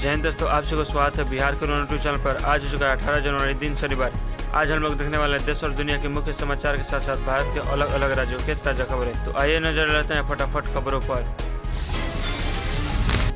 जय हिंद दोस्तों, आप सबको स्वागत है बिहार के यूट्यूब चैनल पर। आज हो चुका है 18 जनवरी दिन शनिवार। आज हम लोग देखने वाले हैं देश और दुनिया के मुख्य समाचार के साथ साथ भारत के अलग अलग राज्यों के ताजा खबरें। तो आइए नजर डालते हैं फटाफट खबरों पर।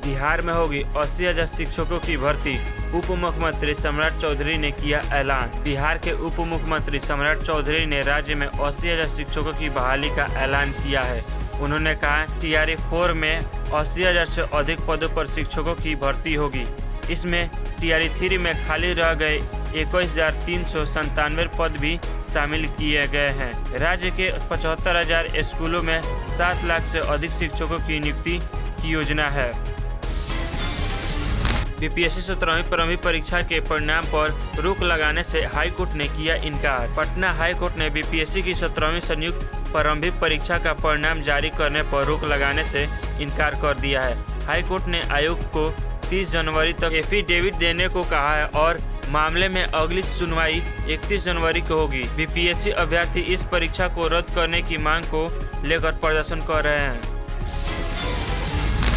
बिहार में होगी 80,000 शिक्षकों की भर्ती, उप मुख्यमंत्री सम्राट चौधरी ने किया ऐलान। बिहार के उप मुख्यमंत्री सम्राट चौधरी ने राज्य में 80,000 शिक्षकों की बहाली का ऐलान किया है। उन्होंने कहा TRE 4 में 80,000 से अधिक पदों पर शिक्षकों की भर्ती होगी। इसमें TRE 3 में खाली रह गए 21,397 पद भी शामिल किए गए हैं। राज्य के 75,000 स्कूलों में 7 लाख से अधिक शिक्षकों की नियुक्ति की योजना है। BPSC 17वीं प्रारंभिक परीक्षा के परिणाम पर रोक लगाने से हाईकोर्ट ने किया इनकार। पटना हाईकोर्ट ने BPSC की 17वीं संयुक्त प्रारंभिक परीक्षा का परिणाम जारी करने पर रोक लगाने से इनकार कर दिया है। हाईकोर्ट ने आयोग को 30 जनवरी तक एफिडेविट देने को कहा है और मामले में अगली सुनवाई 31 जनवरी को होगी। BPSC अभ्यर्थी इस परीक्षा को रद्द करने की मांग को लेकर प्रदर्शन कर रहे हैं।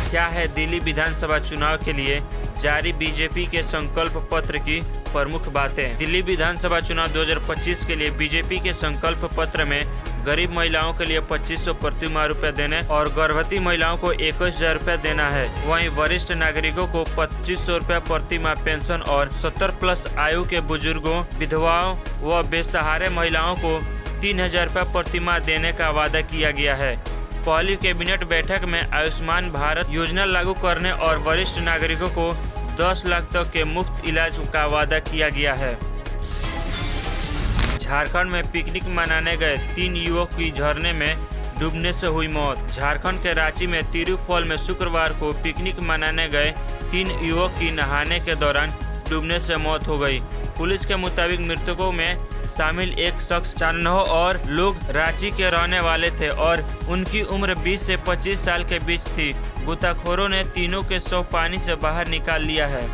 क्या है दिल्ली विधानसभा चुनाव के लिए जारी बीजेपी के संकल्प पत्र की प्रमुख बातें। दिल्ली विधानसभा चुनाव 2025 के लिए बीजेपी के संकल्प पत्र में गरीब महिलाओं के लिए 2500 प्रति माह रुपया देने और गर्भवती महिलाओं को 21,000 रुपया देना है। वहीं वरिष्ठ नागरिकों को 2500 रुपया प्रति माह पेंशन और 70+ आयु के बुजुर्गों, विधवाओं व बेसहारे महिलाओं को 3,000 रुपया प्रति माह देने का वादा किया गया है। पहली कैबिनेट बैठक में आयुष्मान भारत योजना लागू करने और वरिष्ठ नागरिकों को 10 लाख तक के मुफ्त इलाज का वादा किया गया है। झारखंड में पिकनिक मनाने गए 3 युवक की झरने में डूबने से हुई मौत। झारखंड के रांची में तिरुफॉल में शुक्रवार को पिकनिक मनाने गए 3 युवक की नहाने के दौरान डूबने से मौत हो गई। पुलिस के मुताबिक मृतकों में शामिल एक शख्स 94 और लोग रांची के रहने वाले थे और उनकी उम्र 20 से 25 साल के बीच थी। गोताखोरों ने तीनों के शव पानी से बाहर निकाल लिया है।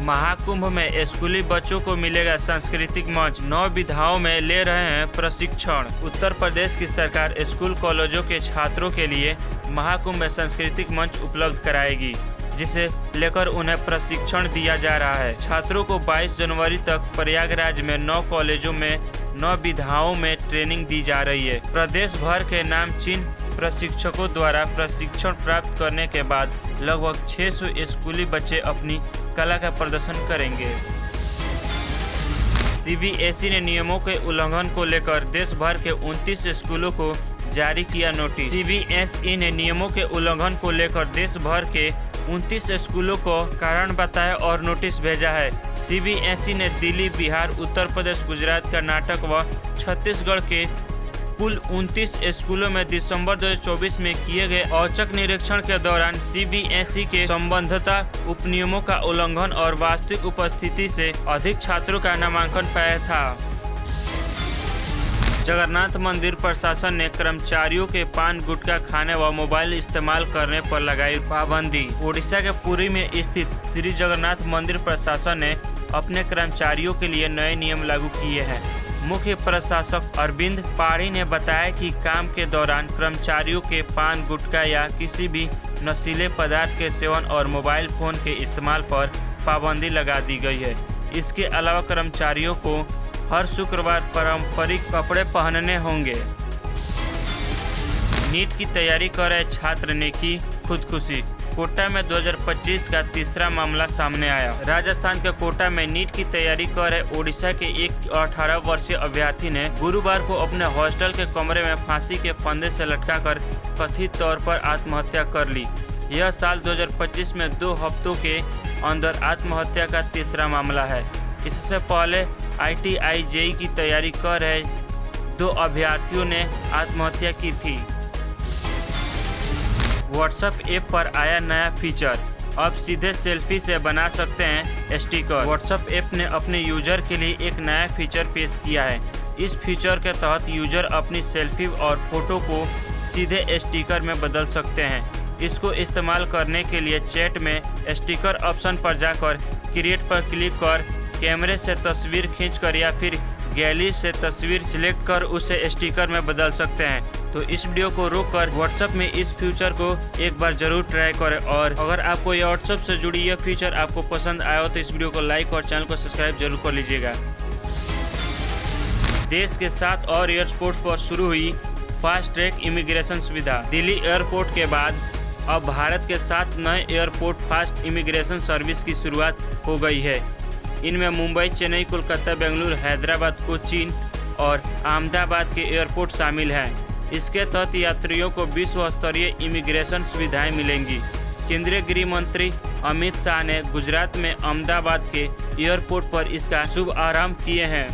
महाकुंभ में स्कूली बच्चों को मिलेगा सांस्कृतिक मंच, 9 विधाओं में ले रहे हैं प्रशिक्षण। उत्तर प्रदेश की सरकार स्कूल कॉलेजों के छात्रों के लिए महाकुंभ में सांस्कृतिक मंच उपलब्ध कराएगी, जिसे लेकर उन्हें प्रशिक्षण दिया जा रहा है। छात्रों को 22 जनवरी तक प्रयागराज में 9 कॉलेजों में 9 विधाओं में ट्रेनिंग दी जा रही है। प्रदेश भर के नामचीन प्रशिक्षकों द्वारा प्रशिक्षण प्राप्त करने के बाद लगभग 600 स्कूली बच्चे अपनी कला का प्रदर्शन करेंगे। CBSE ने नियमों के उल्लंघन को लेकर देश भर के 29 स्कूलों को जारी किया नोटिस। CBSE ने नियमों के उल्लंघन को लेकर देश भर के 29 स्कूलों को कारण बताया और नोटिस भेजा है। CBSE ने दिल्ली, बिहार, उत्तर प्रदेश, गुजरात, कर्नाटक व छत्तीसगढ़ के कुल 29 स्कूलों में दिसंबर 2024 में किए गए औचक निरीक्षण के दौरान CBSE के संबद्धता उपनियमों का उल्लंघन और वास्तविक उपस्थिति से अधिक छात्रों का नामांकन पाया था। जगन्नाथ मंदिर प्रशासन ने कर्मचारियों के पान गुटखा खाने व मोबाइल इस्तेमाल करने पर लगाई पाबंदी। ओडिशा के पुरी में स्थित श्री जगन्नाथ मंदिर प्रशासन ने अपने कर्मचारियों के लिए नए नियम लागू किए हैं। मुख्य प्रशासक अरविंद पाढ़ी ने बताया कि काम के दौरान कर्मचारियों के पान गुटखा या किसी भी नशीले पदार्थ के सेवन और मोबाइल फोन के इस्तेमाल पर पाबंदी लगा दी गई है। इसके अलावा कर्मचारियों को हर शुक्रवार पारंपरिक कपड़े पहनने होंगे। नीट की तैयारी कर रहे छात्र ने की खुदकुशी। कोटा में 2025 का तीसरा मामला सामने आया। राजस्थान के कोटा में नीट की तैयारी कर रहे ओडिशा के एक 18 वर्षीय अभ्यर्थी ने गुरुवार को अपने हॉस्टल के कमरे में फांसी के फंदे से लटकाकर कथित तौर पर आत्महत्या कर ली। यह साल 2025 में 2 हफ्तों के अंदर आत्महत्या का तीसरा मामला है। इससे पहले ITI JEE की तैयारी कर रहे 2 अभ्यर्थियों ने आत्महत्या की थी। WhatsApp ऐप पर आया नया फीचर, अब सीधे सेल्फी से बना सकते हैं स्टिकर। WhatsApp ऐप ने अपने यूजर के लिए एक नया फीचर पेश किया है। इस फीचर के तहत यूजर अपनी सेल्फी और फोटो को सीधे स्टिकर में बदल सकते हैं। इसको इस्तेमाल करने के लिए चैट में स्टिकर ऑप्शन पर जाकर क्रिएट पर क्लिक कर कैमरे से तस्वीर खींचकर या फिर गैलरी से तस्वीर सिलेक्ट कर उसे स्टिकर में बदल सकते हैं। तो इस वीडियो को रोककर व्हाट्सएप में इस फीचर को एक बार जरूर ट्राई करें। और अगर आपको ये व्हाट्सएप से जुड़ी यह फीचर आपको पसंद आया हो तो इस वीडियो को लाइक और चैनल को सब्सक्राइब जरूर कर लीजिएगा। देश के 7 और एयरपोर्ट पर शुरू हुई फास्ट ट्रैक इमिग्रेशन सुविधा। दिल्ली एयरपोर्ट के बाद अब भारत के 7 नए एयरपोर्ट फास्ट इमिग्रेशन सर्विस की शुरुआत हो गई है। इनमें मुंबई, चेन्नई, कोलकाता, बेंगलुरु, हैदराबाद, कोचीन और अहमदाबाद के एयरपोर्ट शामिल हैं। इसके तहत यात्रियों को विश्व स्तरीय इमिग्रेशन सुविधाएं मिलेंगी। केंद्रीय गृह मंत्री अमित शाह ने गुजरात में अहमदाबाद के एयरपोर्ट पर इसका शुभारंभ किए हैं।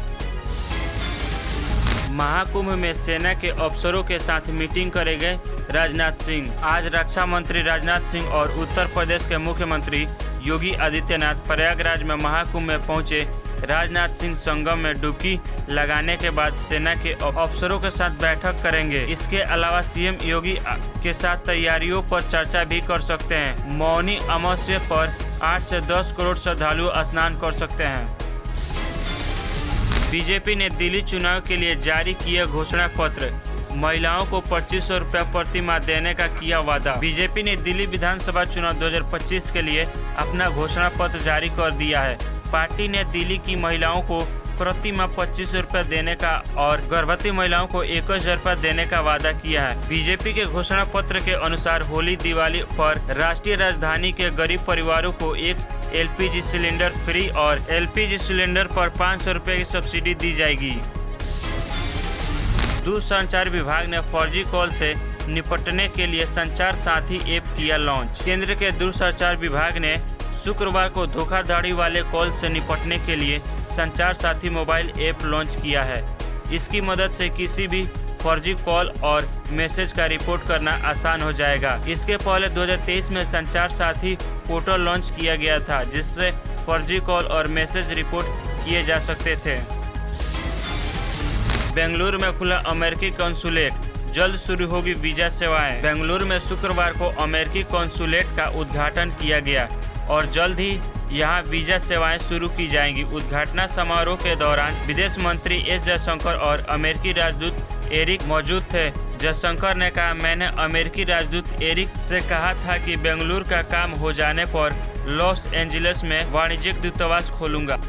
महाकुंभ में सेना के अफसरों के साथ मीटिंग करेंगे राजनाथ सिंह। आज रक्षा मंत्री राजनाथ सिंह और उत्तर प्रदेश के मुख्यमंत्री योगी आदित्यनाथ प्रयागराज में महाकुंभ में पहुंचे। राजनाथ सिंह संगम में डुबकी लगाने के बाद सेना के अफसरों के साथ बैठक करेंगे। इसके अलावा सीएम योगी के साथ तैयारियों पर चर्चा भी कर सकते हैं। मौनी अमावस्या पर 8 से 10 करोड़ श्रद्धालु स्नान कर सकते हैं। बीजेपी ने दिल्ली चुनाव के लिए जारी किया घोषणा पत्र। महिलाओं को 2500 रुपया प्रति माह देने का किया वादा। बीजेपी ने दिल्ली विधानसभा चुनाव 2025 के लिए अपना घोषणा पत्र जारी कर दिया है। पार्टी ने दिल्ली की महिलाओं को प्रति माह 2500 रुपया देने का और गर्भवती महिलाओं को 21,000 रुपया देने का वादा किया है। बीजेपी के घोषणा पत्र के अनुसार होली दिवाली पर राष्ट्रीय राजधानी के गरीब परिवारों को एक LPG सिलेंडर फ्री और LPG सिलेंडर पर 500 रुपये की सब्सिडी दी जाएगी। दूरसंचार विभाग ने फर्जी कॉल से निपटने के लिए संचार साथी ऐप किया लॉन्च। केंद्र के दूरसंचार विभाग ने शुक्रवार को धोखाधड़ी वाले कॉल से निपटने के लिए संचार साथी मोबाइल ऐप लॉन्च किया है। इसकी मदद से किसी भी फर्जी कॉल और मैसेज का रिपोर्ट करना आसान हो जाएगा। इसके पहले 2023 में संचार साथी पोर्टल लॉन्च किया गया था, जिससे फर्जी कॉल और मैसेज रिपोर्ट किए जा सकते थे। बेंगलुरु में खुला अमेरिकी कॉन्सुलेट, जल्द शुरू होगी वीजा सेवाएं। बेंगलुरु में शुक्रवार को अमेरिकी कॉन्सुलेट का उद्घाटन किया गया और जल्द ही यहां वीजा सेवाएं शुरू की जाएंगी। उद्घाटन समारोह के दौरान विदेश मंत्री एस जयशंकर और अमेरिकी राजदूत एरिक मौजूद थे। जयशंकर ने कहा, मैंने अमेरिकी राजदूत एरिक से कहा था कि बेंगलुरु का काम हो जाने पर लॉस एंजलिस में वाणिज्यिक दूतावास खोलूंगा।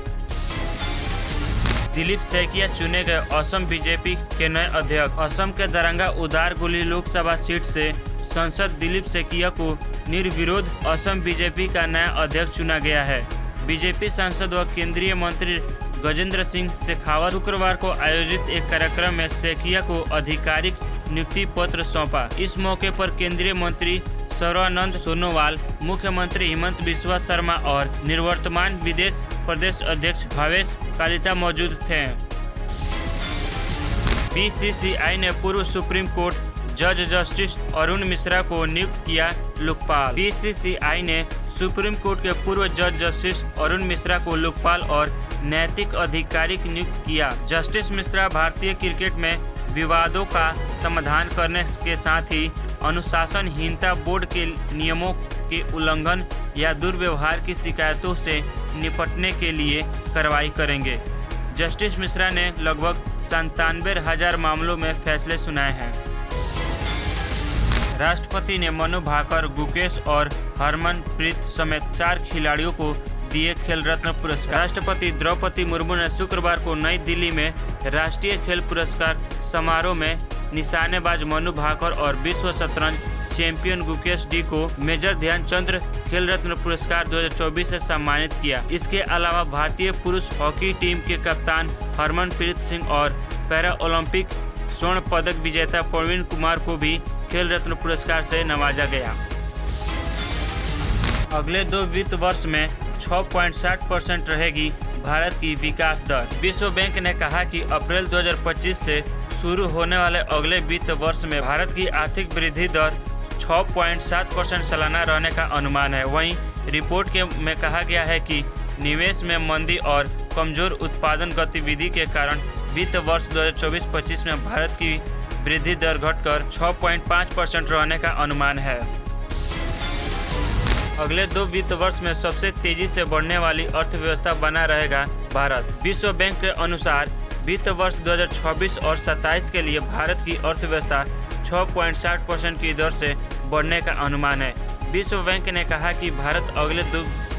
दिलीप सैकिया चुने गए असम बीजेपी के नए अध्यक्ष। असम के दरंगा उदारगुली लोकसभा सीट से सांसद दिलीप सैकिया को निर्विरोध असम बीजेपी का नया अध्यक्ष चुना गया है। बीजेपी सांसद व केंद्रीय मंत्री गजेंद्र सिंह शेखावत शुक्रवार को आयोजित एक कार्यक्रम में सैकिया को आधिकारिक नियुक्ति पत्र सौंपा। इस मौके पर केंद्रीय मंत्री सर्बानंद सोनोवाल, मुख्यमंत्री हिमंत बिस्वा शर्मा और निवर्तमान विदेश प्रदेश अध्यक्ष भावेश कालिता मौजूद थे। BCCI ने पूर्व सुप्रीम कोर्ट जज जस्टिस अरुण मिश्रा को नियुक्त किया लोकपाल। BCCI ने सुप्रीम कोर्ट के पूर्व जज जस्टिस अरुण मिश्रा को लोकपाल और नैतिक अधिकारी नियुक्त किया। जस्टिस मिश्रा भारतीय क्रिकेट में विवादों का समाधान करने के साथ ही अनुशासनहीनता, बोर्ड के नियमों के उल्लंघन या दुर्व्यवहार की शिकायतों से निपटने के लिए कार्रवाई करेंगे। जस्टिस मिश्रा ने लगभग 97,000 मामलों में फैसले सुनाए हैं। राष्ट्रपति ने मनु भाकर, गुकेश और हरमनप्रीत समेत 4 खिलाड़ियों को दिए खेल रत्न पुरस्कार। राष्ट्रपति द्रौपदी मुर्मू ने शुक्रवार को नई दिल्ली में राष्ट्रीय खेल पुरस्कार समारोह में निशानेबाज मनु भाकर और विश्व शतरंज चैंपियन गुकेश डी को मेजर ध्यानचंद खेल रत्न पुरस्कार 2024 से सम्मानित किया। इसके अलावा भारतीय पुरुष हॉकी टीम के कप्तान हरमनप्रीत सिंह और पैरा ओलंपिक स्वर्ण पदक विजेता प्रवीण कुमार को भी खेल रत्न पुरस्कार से नवाजा गया। अगले 2 वित्त वर्ष में 6.60% रहेगी भारत की विकास दर। विश्व बैंक ने कहा कि अप्रैल 2025 से शुरू होने वाले अगले वित्त वर्ष में भारत की आर्थिक वृद्धि दर 6.7% सालाना रहने का अनुमान है। वहीं रिपोर्ट में कहा गया है कि निवेश में मंदी और कमजोर उत्पादन गतिविधि के कारण वित्त वर्ष 2024-25 में भारत की वृद्धि दर घटकर 6.5% रहने का अनुमान है। अगले 2 वित्त वर्ष में सबसे तेजी से बढ़ने वाली अर्थव्यवस्था बना रहेगा भारत। विश्व बैंक के अनुसार वित्त वर्ष 2026 और 27 के लिए भारत की अर्थव्यवस्था 6.60% की दर से बढ़ने का अनुमान है। विश्व बैंक ने कहा कि भारत अगले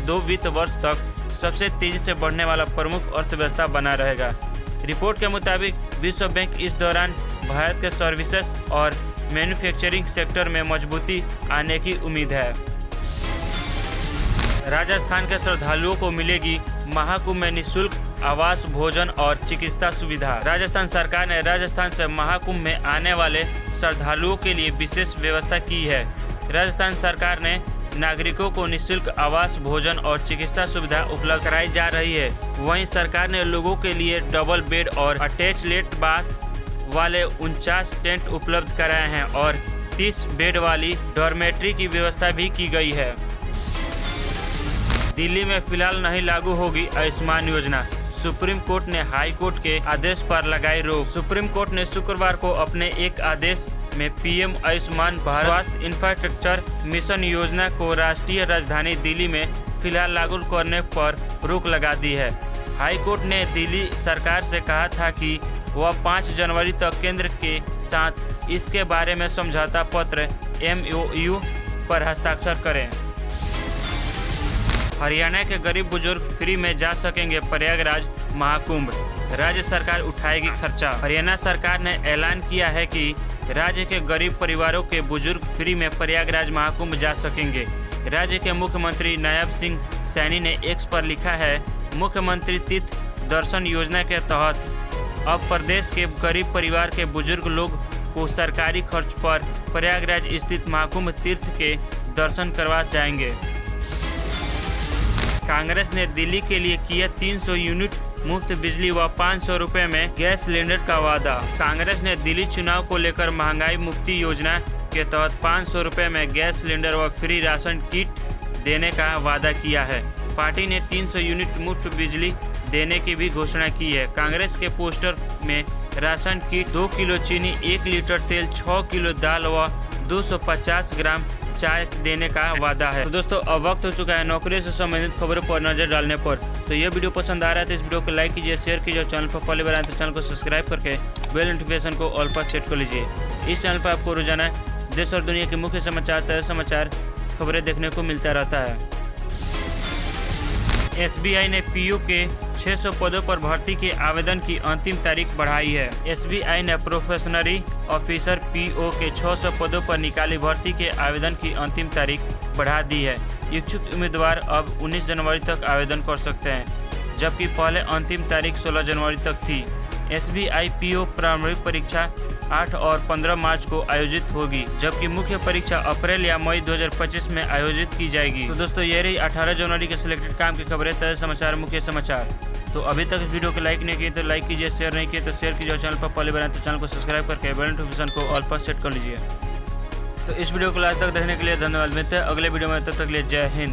दो वित्त वर्ष तक सबसे तेजी से बढ़ने वाला प्रमुख अर्थव्यवस्था बना रहेगा। रिपोर्ट के मुताबिक विश्व बैंक इस दौरान भारत के सर्विसेज और मैन्युफैक्चरिंग सेक्टर में मजबूती आने की उम्मीद है। राजस्थान के श्रद्धालुओं को मिलेगी महाकुंभ में निःशुल्क आवास, भोजन और चिकित्सा सुविधा। राजस्थान सरकार ने राजस्थान से महाकुंभ में आने वाले श्रद्धालुओं के लिए विशेष व्यवस्था की है। राजस्थान सरकार ने नागरिकों को निःशुल्क आवास, भोजन और चिकित्सा सुविधा उपलब्ध कराई जा रही है। वहीं सरकार ने लोगों के लिए डबल बेड और अटैच लेट बाथ वाले 49 टेंट उपलब्ध कराए हैं और 30 बेड वाली डॉर्मेट्री की व्यवस्था भी की गई है। दिल्ली में फिलहाल नहीं लागू होगी आयुष्मान योजना। सुप्रीम कोर्ट ने हाई कोर्ट के आदेश पर लगाई रोक। सुप्रीम कोर्ट ने शुक्रवार को अपने एक आदेश में पीएम आयुष्मान भारत स्वास्थ्य इंफ्रास्ट्रक्चर मिशन योजना को राष्ट्रीय राजधानी दिल्ली में फिलहाल लागू करने पर रोक लगा दी है। हाई कोर्ट ने दिल्ली सरकार से कहा था कि वह 5 जनवरी तक केंद्र के साथ इसके बारे में समझौता पत्र MOU पर हस्ताक्षर करें। हरियाणा के गरीब बुजुर्ग फ्री में जा सकेंगे प्रयागराज महाकुंभ। राज्य सरकार उठाएगी खर्चा। हरियाणा सरकार ने ऐलान किया है कि राज्य के गरीब परिवारों के बुजुर्ग फ्री में प्रयागराज महाकुंभ जा सकेंगे। राज्य के मुख्यमंत्री नायब सिंह सैनी ने X पर लिखा है, मुख्यमंत्री तीर्थ दर्शन योजना के तहत अब प्रदेश के गरीब परिवार के बुजुर्ग लोग को सरकारी खर्च पर प्रयागराज स्थित महाकुंभ तीर्थ के दर्शन करवा जाएंगे। कांग्रेस ने दिल्ली के लिए किया 300 यूनिट मुफ्त बिजली व 500 रुपए में गैस सिलेंडर का वादा। कांग्रेस ने दिल्ली चुनाव को लेकर महंगाई मुक्ति योजना के तहत 500 रुपए में गैस सिलेंडर व फ्री राशन किट देने का वादा किया है। पार्टी ने 300 यूनिट मुफ्त बिजली देने की भी घोषणा की है। कांग्रेस के पोस्टर में राशन किट, 2 किलो चीनी, 1 लीटर तेल, 6 किलो दाल व 250 ग्राम चाय देने का वादा है। तो दोस्तों, अब वक्त हो चुका है नौकरी से संबंधित खबरों पर नजर डालने पर। तो ये वीडियो पसंद आ रहा है तो इस वीडियो को लाइक कीजिए, शेयर कीजिए। चैनल पर पहली बार आए तो चैनल को सब्सक्राइब करके बेल नोटिफिकेशन को ऑल पर सेट कर लीजिए। इस चैनल पर आपको रोजाना देश और दुनिया के मुख्य समाचार, ताज़ा समाचार, खबरें देखने को मिलता रहता है। SBI ने PO के 600 पदों पर भर्ती के आवेदन की अंतिम तारीख बढ़ाई है। SBI ने प्रोफेशनरी ऑफिसर PO के 600 पदों पर निकाली भर्ती के आवेदन की अंतिम तारीख बढ़ा दी है। इच्छुक उम्मीदवार अब 19 जनवरी तक आवेदन कर सकते हैं, जबकि पहले अंतिम तारीख 16 जनवरी तक थी। SBI PO प्रारंभिक परीक्षा 8 और 15 मार्च को आयोजित होगी, जबकि मुख्य परीक्षा अप्रैल या मई 2025 में आयोजित की जाएगी। तो दोस्तों, ये रही 18 जनवरी के सिलेक्टेड काम की खबरें, ताज़ा समाचार, मुख्य समाचार। तो अभी तक इस वीडियो को लाइक नहीं किए तो लाइक कीजिए, शेयर नहीं किए तो शेयर कीजिए। चैनल पर पहले बार तो चैनल को सब्सक्राइब करके बेल नोटिफिकेशन को ऑल पर सेट कर लीजिए। तो इस वीडियो को लास्ट तक देखने के लिए धन्यवाद। मिलते हैं अगले वीडियो में, तब तक के लिए जय हिंद।